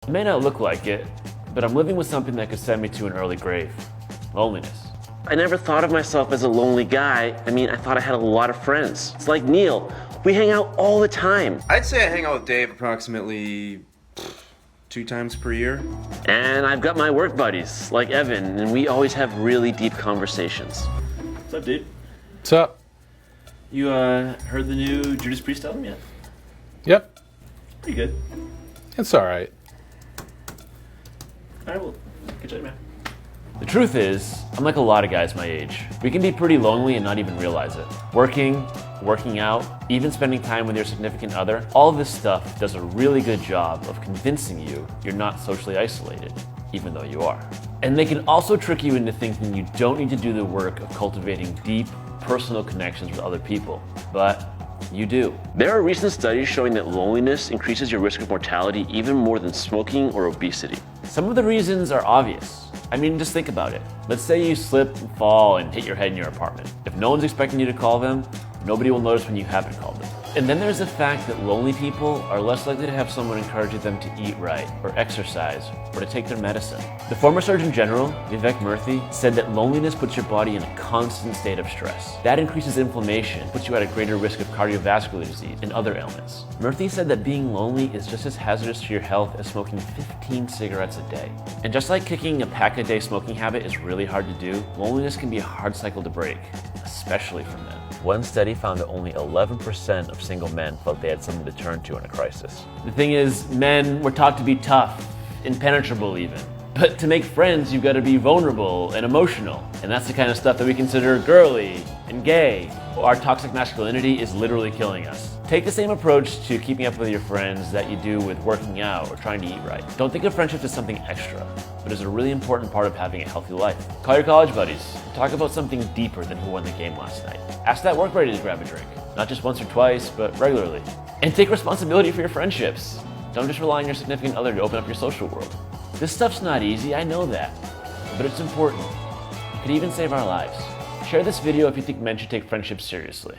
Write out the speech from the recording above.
It may not look like it, but I'm living with something that could send me to an early grave. Loneliness. I never thought of myself as a lonely guy. I mean, I thought I had a lot of friends. It's like Neil. We hang out all the time. I'd say I hang out with Dave approximately 2 times per year. And I've got my work buddies, like Evan, and we always have really deep conversations. What's up, dude? What's up? You heard the new Judas Priest album yet? Yep, Pretty good. it's all right. All right, well, good job, man. The truth is, I'm like a lot of guys my age. We can be pretty lonely and not even realize it. Working out, even spending time with your significant other, all of this stuff does a really good job of convincing you you're not socially isolated, even though you are. And they can also trick you into thinking you don't need to do the work of cultivating deep, personal connections with other people, but you do. There are recent studies showing that loneliness increases your risk of mortality even more than smoking or obesity. Some of the reasons are obvious. I mean, just think about it. Let's say you slip and fall and hit your head in your apartment. If no one's expecting you to call them, nobody will notice when you haven't called them. And then there's the fact that lonely people are less likely to have someone encouraging them to eat right, or exercise, or to take their medicine. The former Surgeon General, Vivek Murthy, said that loneliness puts your body in a constant state of stress. That increases inflammation, puts you at a greater risk of cardiovascular disease and other ailments. Murthy said that being lonely is just as hazardous to your health as smoking 15 cigarettes a day. And just like kicking a pack-a-day smoking habit is really hard to do, loneliness can be a hard cycle to break, especially for men. One study found that only 11% of single men felt they had someone to turn to in a crisis. The thing is, men were taught to be tough, impenetrable even. But to make friends, you've got to be vulnerable and emotional. And that's the kind of stuff that we consider girly and gay. Our toxic masculinity is literally killing us. Take the same approach to keeping up with your friends that you do with working out or trying to eat right. Don't think of friendships as something extra, but as a really important part of having a healthy life. Call your college buddies. Talk about something deeper than who won the game last night. Ask that work buddy to grab a drink. Not just once or twice, but regularly. And take responsibility for your friendships. Don't just rely on your significant other to open up your social world. This stuff's not easy, I know that, but it's important. It could even save our lives. Share this video if you think men should take friendships seriously.